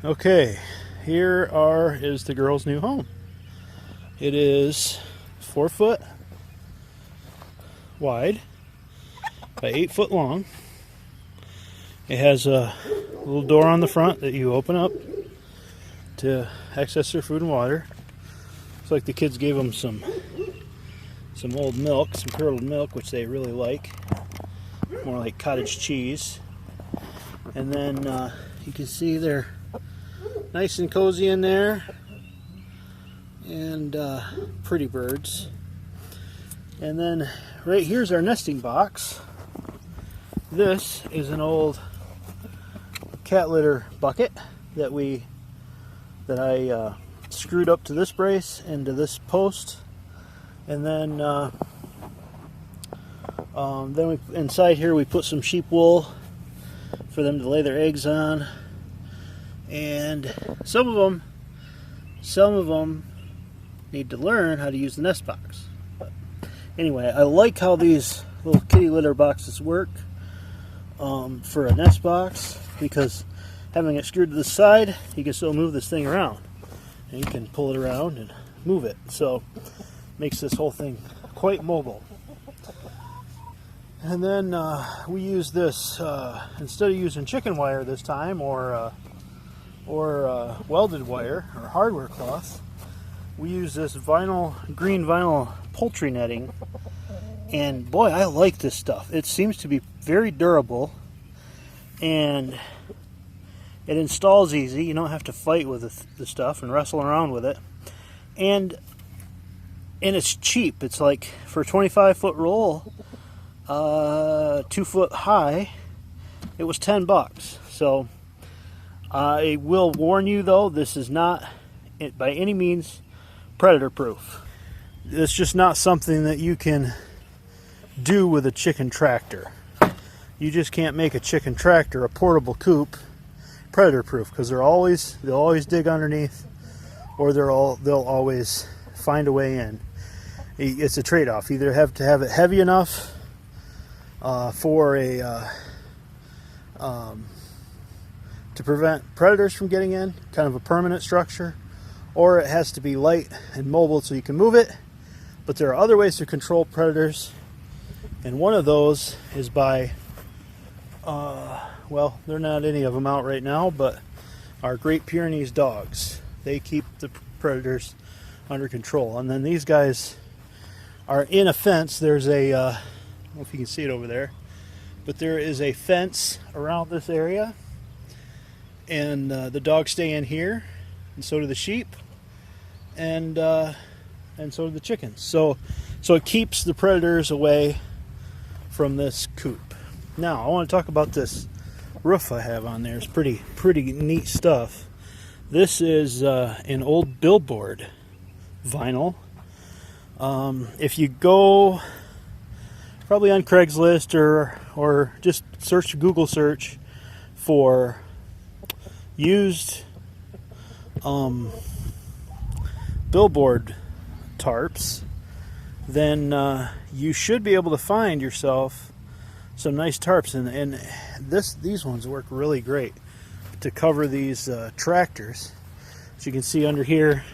Okay, is the girl's new home. It is 4 foot wide by 8 foot long. It has a little door on the front that you open up to access their food and water. It's like the kids gave them some old milk, some curdled milk, which they really like. More like cottage cheese. And then you can see they're nice and cozy in there, and pretty birds. And then right here's our nesting box. This is an old cat litter bucket that I screwed up to this brace and to this post, and then inside here we put some sheep wool for them to lay their eggs on. And some of them need to learn how to use the nest box. But anyway, I like how these little kitty litter boxes work for a nest box, because having it screwed to the side, you can still move this thing around, and you can pull it around and move it. So makes this whole thing quite mobile. And then we use this instead of using chicken wire this time, or welded wire or hardware cloth. We use this green vinyl poultry netting, and boy, I like this stuff. It seems to be very durable, and it installs easy. You don't have to fight with the stuff and wrestle around with it, and it's cheap. It's like, for a 25-foot roll, 2 foot high, it was $10. So I will warn you though, this is not by any means predator proof. It's just not something that you can do with a chicken tractor. You just can't make a chicken tractor, a portable coop, predator proof, because they'll always dig underneath, or they'll always find a way in. It's a trade-off. Either have to have it heavy enough to prevent predators from getting in, kind of a permanent structure, or it has to be light and mobile so you can move it. But there are other ways to control predators, and one of those is by well, there are not any of them out right now, but our Great Pyrenees dogs, they keep the predators under control. And then these guys are in a fence. There's a I don't know if you can see it over there, but there is a fence around this area, and the dogs stay in here, and so do the sheep, and so do the chickens. So it keeps the predators away from this coop. Now I want to talk about this roof I have on there. It's pretty neat stuff. This is an old billboard vinyl. If you go probably on Craigslist or just Google search for used billboard tarps, then you should be able to find yourself some nice tarps, and these ones work really great to cover these tractors. As you can see under here,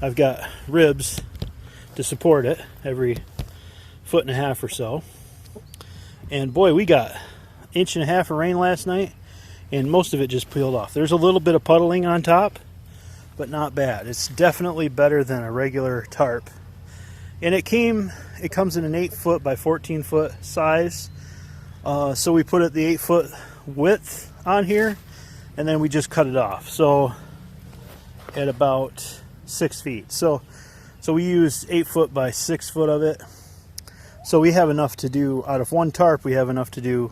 I've got ribs to support it every 1.5 feet or so. And boy, we got 1.5 inches of rain last night, and most of it just peeled off. There's a little bit of puddling on top, but not bad. It's definitely better than a regular tarp. And it comes in an 8 foot by 14 foot size. So we put it the 8 foot width on here, and then we just cut it off. So at about 6 feet. So we used 8 foot by 6 foot of it. So we have enough to do, out of one tarp, we have enough to do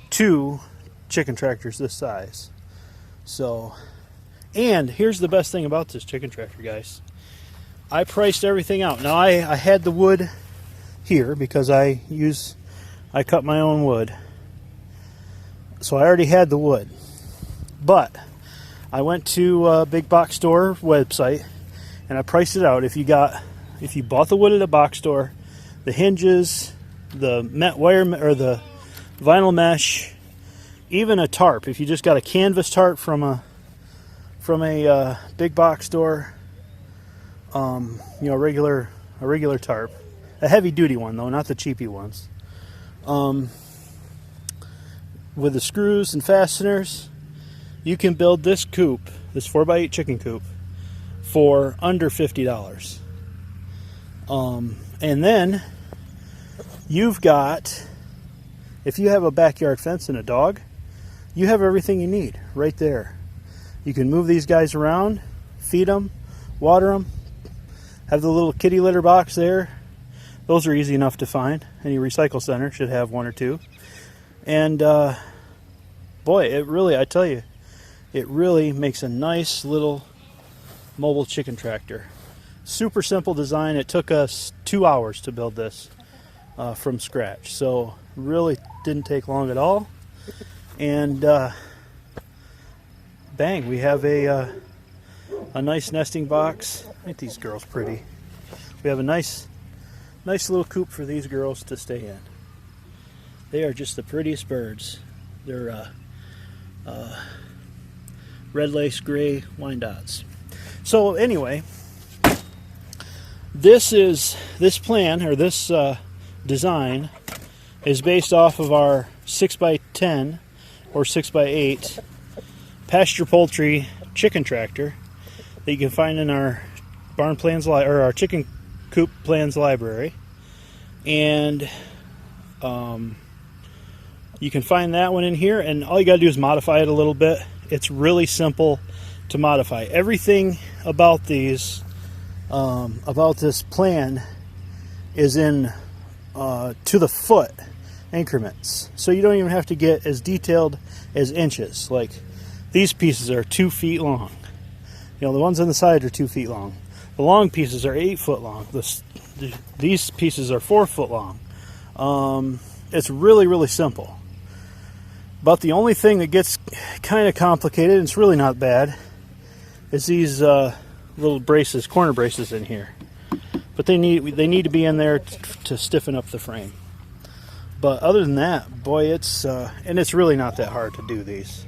2 chicken tractors this size. So, and here's the best thing about this chicken tractor, guys. I priced everything out. Now I had the wood here because I cut my own wood. So I already had the wood. But I went to a big box store website and I priced it out. If you bought the wood at a box store, the hinges, the met wire or the vinyl mesh, even a tarp, if you just got a canvas tarp from a from a big box store. A regular tarp, a heavy duty one though, not the cheapy ones. With the screws and fasteners, you can build this coop, this 4x8 chicken coop, for under $50. And then you've got, if you have a backyard fence and a dog, you have everything you need right there. You can move these guys around, feed them, water them, have the little kitty litter box there. Those are easy enough to find. Any recycle center should have one or two. And boy, it really, I tell you, it really makes a nice little mobile chicken tractor. Super simple design. It took us 2 hours to build this from scratch. So really didn't take long at all. And bang, we have a nice nesting box. Ain't these girls pretty? We have a nice little coop for these girls to stay in. They are just the prettiest birds. They're red lace gray Wyandottes. So anyway, this plan, or this design, is based off of our 6x10 or 6x8 pasture poultry chicken tractor that you can find in our barn plans or our chicken coop plans library. And you can find that one in here, and all you got to do is modify it a little bit. It's really simple to modify. Everything about these, about this plan, is in to the foot increments. So you don't even have to get as detailed as inches. Like these pieces are 2 feet long. The ones on the side are 2 feet long. The long pieces are 8 foot long. These pieces are 4 foot long. It's really, really simple. But the only thing that gets kind of complicated, and it's really not bad, is these little braces, corner braces in here. But they need to be in there to stiffen up the frame. But other than that, boy, it's and it's really not that hard to do these.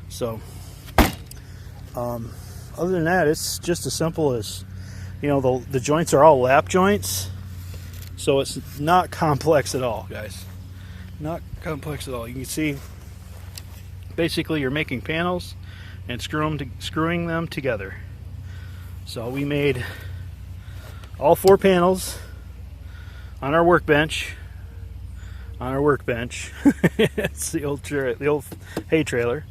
So other than that, it's just as simple as, the joints are all lap joints, so it's not complex at all, guys. Not complex at all. You can see, basically, you're making panels and screwing them together. So we made all 4 panels on our workbench. It's the old hay trailer.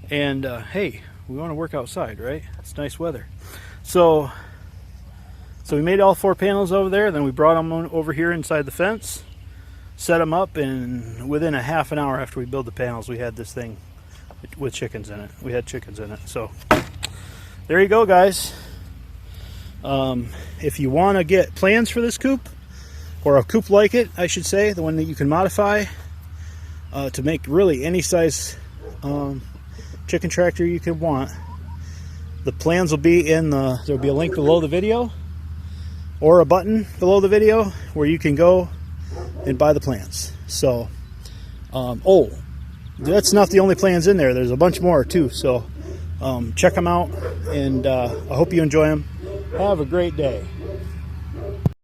And hey, we want to work outside, right? It's nice weather. So we made all 4 panels over there. Then we brought them over here inside the fence, set them up, and within a half an hour after we built the panels, we had this thing with chickens in it. We had chickens in it. So there you go, guys. If you want to get plans for this coop, or a coop like it, I should say, the one that you can modify to make really any size chicken tractor you can want, the plans will be there'll be a link below the video, or a button below the video where you can go and buy the plans. So, oh, that's not the only plans in there. There's a bunch more too. So check them out, and I hope you enjoy them. Have a great day.